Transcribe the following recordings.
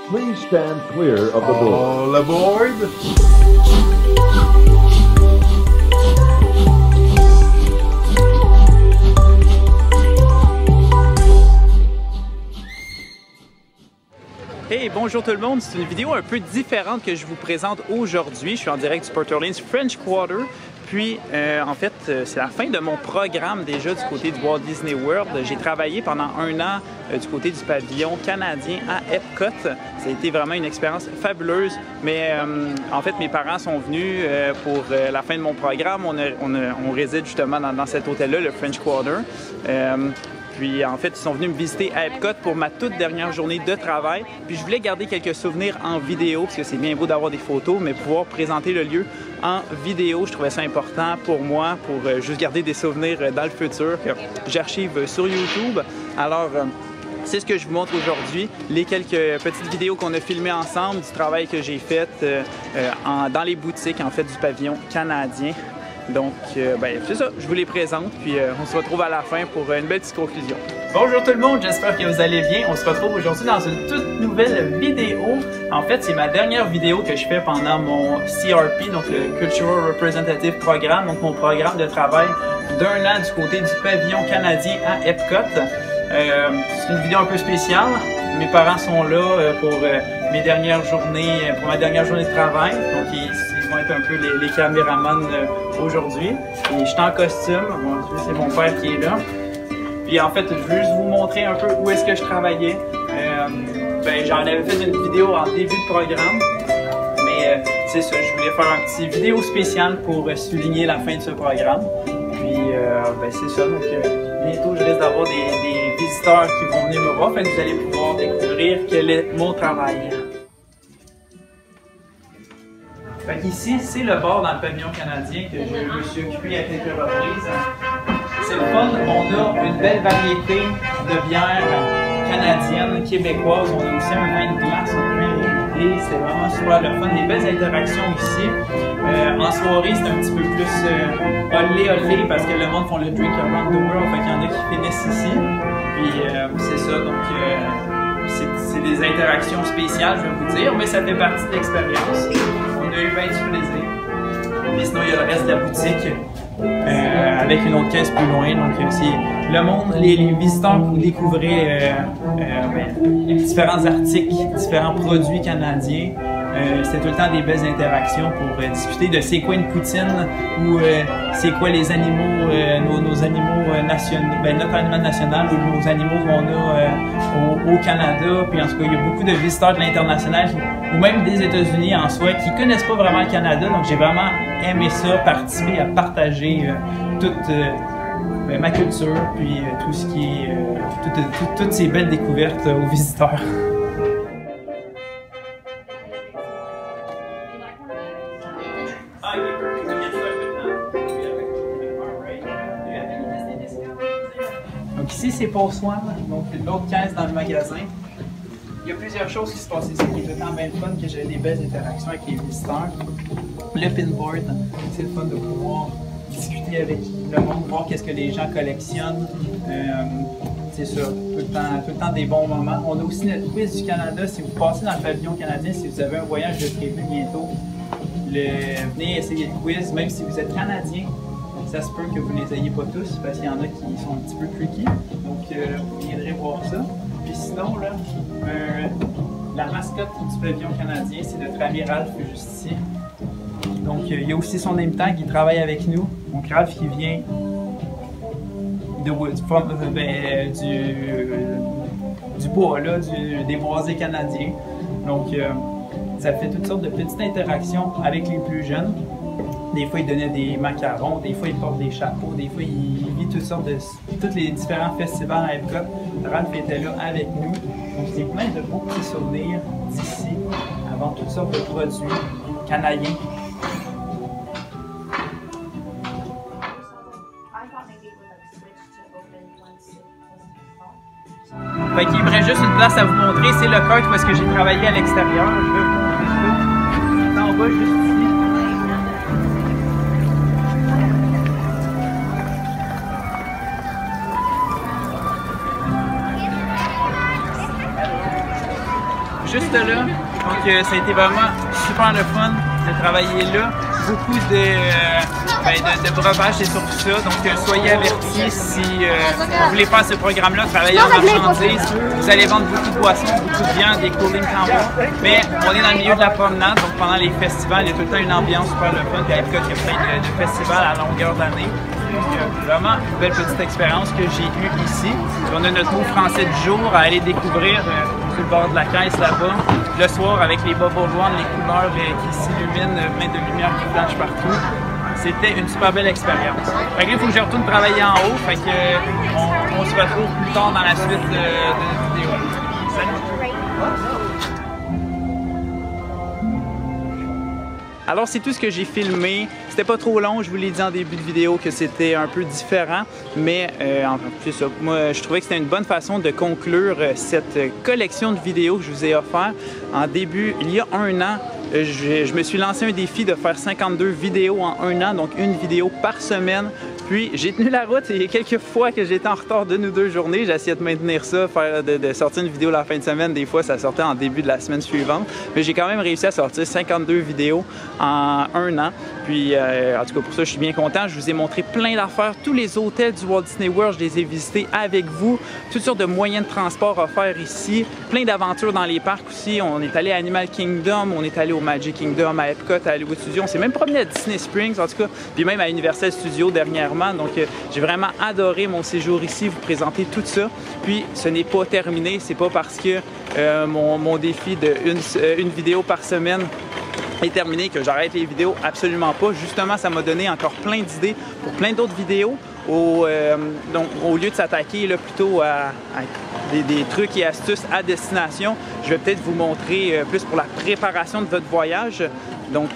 Please stand clear of the door. All aboard! Hey, bonjour tout le monde, c'est une vidéo un peu différente que je vous présente aujourd'hui. Je suis en direct du Port Orleans French Quarter. Puis, en fait, c'est la fin de mon programme déjà du côté du Walt Disney World. J'ai travaillé pendant un an du côté du pavillon canadien à Epcot. Ça a été vraiment une expérience fabuleuse. Mais en fait, mes parents sont venus pour la fin de mon programme. On réside justement dans cet hôtel-là, le French Quarter. Puis en fait, ils sont venus me visiter à Epcot pour ma toute dernière journée de travail. Puis je voulais garder quelques souvenirs en vidéo, parce que c'est bien beau d'avoir des photos, mais pouvoir présenter le lieu en vidéo, je trouvais ça important pour moi, pour juste garder des souvenirs dans le futur que j'archive sur YouTube. Alors, c'est ce que je vous montre aujourd'hui, les quelques petites vidéos qu'on a filmées ensemble, du travail que j'ai fait dans les boutiques en fait du pavillon canadien. Donc, c'est ça, je vous les présente, puis on se retrouve à la fin pour une belle petite conclusion. Bonjour tout le monde, j'espère que vous allez bien. On se retrouve aujourd'hui dans une toute nouvelle vidéo. En fait, c'est ma dernière vidéo que je fais pendant mon CRP, donc le Cultural Representative Programme, donc mon programme de travail d'un an du côté du pavillon canadien à Epcot. C'est une vidéo un peu spéciale. Mes parents sont là pour mes dernières journées, pour ma dernière journée de travail. Donc, ils vont être un peu les caméramans aujourd'hui. Et je suis en costume. Bon, c'est mon père qui est là. Puis en fait, je veux juste vous montrer un peu où est-ce que je travaillais. J'en avais fait une vidéo en début de programme. Mais c'est ça, je voulais faire un petit vidéo spéciale pour souligner la fin de ce programme. Puis c'est ça. Donc, bientôt, je risque d'avoir des visiteurs qui vont venir me voir. Fait que vous allez pouvoir découvrir quel est mon travail. Fait qu'ici, c'est le bar dans le pavillon canadien que je me suis occupé à quelques reprises. C'est le fun, on a une belle variété de bières canadiennes, québécoises. On a aussi un vin de glace, un vin régulier. C'est vraiment super le fun, des belles interactions ici. En soirée, c'est un petit peu plus olé parce que le monde font le drink around the world, fait qu'il y en a qui finissent ici. Puis c'est ça, donc c'est des interactions spéciales, je vais vous dire, mais ça fait partie de l'expérience. On a eu bien du plaisir. Mais sinon, il y a le reste de la boutique avec une autre caisse plus loin. Donc, c'est le monde, les visiteurs pour découvrir différents articles, différents produits canadiens. C'est tout le temps des belles interactions pour discuter de c'est quoi une poutine ou c'est quoi les animaux, nos animaux nationaux, notre animal national ou nos animaux qu'on a au Canada. Puis en tout cas, il y a beaucoup de visiteurs de l'international ou même des États-Unis en soi qui connaissent pas vraiment le Canada. Donc j'ai vraiment aimé ça, participer à partager toute ma culture puis tout ce qui est toutes ces belles découvertes aux visiteurs. Donc ici, c'est Paul Swan, donc une autre caisse dans le magasin. Il y a plusieurs choses qui se passent ici qui est tout le temps bien fun, que j'ai des belles interactions avec les visiteurs. Le pinboard, c'est le fun de pouvoir discuter avec le monde, voir qu'est-ce que les gens collectionnent. C'est ça, tout le temps des bons moments. On a aussi notre quiz du Canada. Si vous passez dans le pavillon canadien, si vous avez un voyage de prévu bientôt, venez essayer le quiz, même si vous êtes Canadien. Ça se peut que vous ne les ayez pas tous, parce qu'il y en a qui sont un petit peu tricky. Donc, vous viendrez voir ça. Puis sinon, là, la mascotte du pavillon canadien, c'est notre ami Ralph, juste ici. Donc, il y a aussi son name tag, il travaille avec nous. Donc, Ralph qui vient du bois, là, des boisés canadiens. Donc, ça fait toutes sortes de petites interactions avec les plus jeunes. Des fois, il donnait des macarons, des fois, il porte des chapeaux, des fois, il vit toutes sortes de... tous les différents festivals à Epcot. Ralph était là avec nous. Donc, c'est plein de beaux petits souvenirs d'ici, avant toutes sortes de produits canadiens. Fait qu'il me reste juste une place à vous montrer, c'est le kart où est-ce que j'ai travaillé à l'extérieur. Je vais vous montrer ça. C'est en bas, juste ici. juste là. Donc ça a été vraiment super le fun de travailler là. Beaucoup de breuvage, c'est surtout ça. Donc soyez avertis si vous voulez faire ce programme-là, travailler en marchandises. Vous allez vendre beaucoup de boissons, beaucoup de viande, des cooling tambours. Mais on est dans le milieu de la promenade, donc pendant les festivals, il y a tout le temps une ambiance super le fun. Puis à Epcot, il y a plein de festivals à longueur d'année. Vraiment une belle petite expérience que j'ai eue ici. On a notre mot français du jour à aller découvrir sur le bord de la caisse là-bas. Le soir avec les bubble one, les couleurs qui s'illuminent, plein de lumière qui flanche partout. C'était une super belle expérience. Fait que là, il faut que je retourne travailler en haut. Fait que on se retrouve plus tard dans la suite de notre vidéo. Salut! Alors c'est tout ce que j'ai filmé. C'était pas trop long, je vous l'ai dit en début de vidéo que c'était un peu différent, mais c'est ça. Moi, je trouvais que c'était une bonne façon de conclure cette collection de vidéos que je vous ai offert. En début, il y a un an, je me suis lancé un défi de faire 52 vidéos en un an, donc une vidéo par semaine. Puis j'ai tenu la route et il y a quelques fois que j'étais en retard d'une ou deux journées, j'ai essayé de maintenir ça, de sortir une vidéo la fin de semaine. Des fois, ça sortait en début de la semaine suivante. Mais j'ai quand même réussi à sortir 52 vidéos en un an. Puis, en tout cas, pour ça, je suis bien content. Je vous ai montré plein d'affaires. Tous les hôtels du Walt Disney World, je les ai visités avec vous. Toutes sortes de moyens de transport offerts ici. Plein d'aventures dans les parcs aussi. On est allé à Animal Kingdom, on est allé au Magic Kingdom, à Epcot, à Hollywood Studios. On s'est même promené à Disney Springs, en tout cas. Puis même à Universal Studios dernièrement. Donc, j'ai vraiment adoré mon séjour ici, vous présenter tout ça. Puis, ce n'est pas terminé. C'est pas parce que mon défi de une vidéo par semaine est terminé que j'arrête les vidéos, absolument pas. Justement, ça m'a donné encore plein d'idées pour plein d'autres vidéos. Donc, au lieu de s'attaquer plutôt à des trucs et astuces à destination, je vais peut-être vous montrer plus pour la préparation de votre voyage. Donc,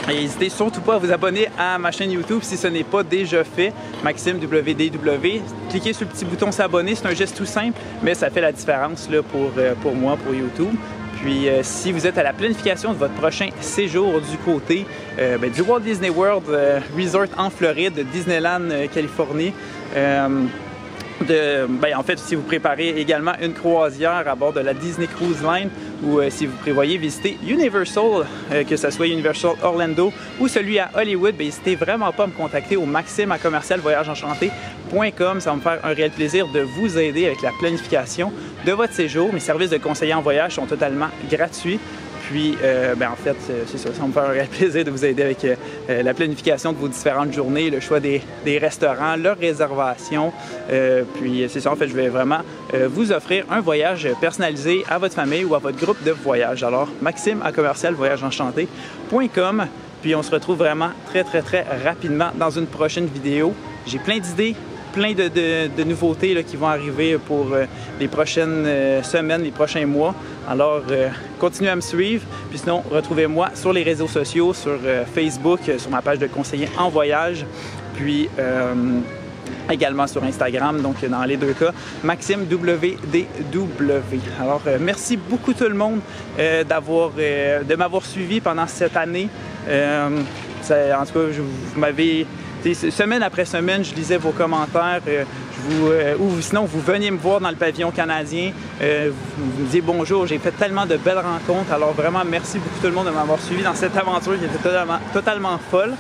n'hésitez surtout pas à vous abonner à ma chaîne YouTube si ce n'est pas déjà fait, Maxime WDW. Cliquez sur le petit bouton s'abonner, c'est un geste tout simple, mais ça fait la différence là, pour moi, pour YouTube. Puis, si vous êtes à la planification de votre prochain séjour du côté du Walt Disney World Resort en Floride, de Disneyland, Californie, en fait, si vous préparez également une croisière à bord de la Disney Cruise Line ou si vous prévoyez visiter Universal, que ce soit Universal Orlando ou celui à Hollywood, n'hésitez vraiment pas à me contacter au maxime@commercialvoyagesenchanté.com. Ça va me faire un réel plaisir de vous aider avec la planification de votre séjour. Mes services de conseiller en voyage sont totalement gratuits. Puis, en fait, c'est ça, ça va me faire un réel plaisir de vous aider avec la planification de vos différentes journées, le choix des restaurants, leur réservation. Puis, c'est ça, en fait, je vais vraiment vous offrir un voyage personnalisé à votre famille ou à votre groupe de voyage. Alors, maxime@commercialvoyagesenchanté.com. Puis, on se retrouve vraiment très, très, très rapidement dans une prochaine vidéo. J'ai plein d'idées, plein de nouveautés là, qui vont arriver pour les prochaines semaines, les prochains mois. Alors, continuez à me suivre. Puis sinon, retrouvez-moi sur les réseaux sociaux, sur Facebook, sur ma page de conseiller en voyage. Puis également sur Instagram, donc dans les deux cas, Maxime WDW. Alors, merci beaucoup tout le monde de m'avoir suivi pendant cette année. En tout cas, vous m'avez... Semaine après semaine, je lisais vos commentaires, ou sinon vous veniez me voir dans le pavillon canadien, vous me disiez bonjour, j'ai fait tellement de belles rencontres, alors vraiment merci beaucoup tout le monde de m'avoir suivi dans cette aventure qui était totalement folle.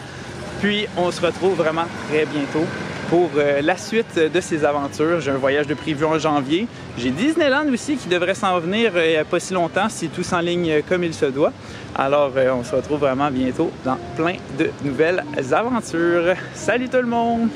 Puis on se retrouve vraiment très bientôt pour la suite de ces aventures. J'ai un voyage de prévu en janvier. J'ai Disneyland aussi qui devrait s'en venir pas si longtemps si tout s'enligne comme il se doit. Alors, on se retrouve vraiment bientôt dans plein de nouvelles aventures. Salut tout le monde!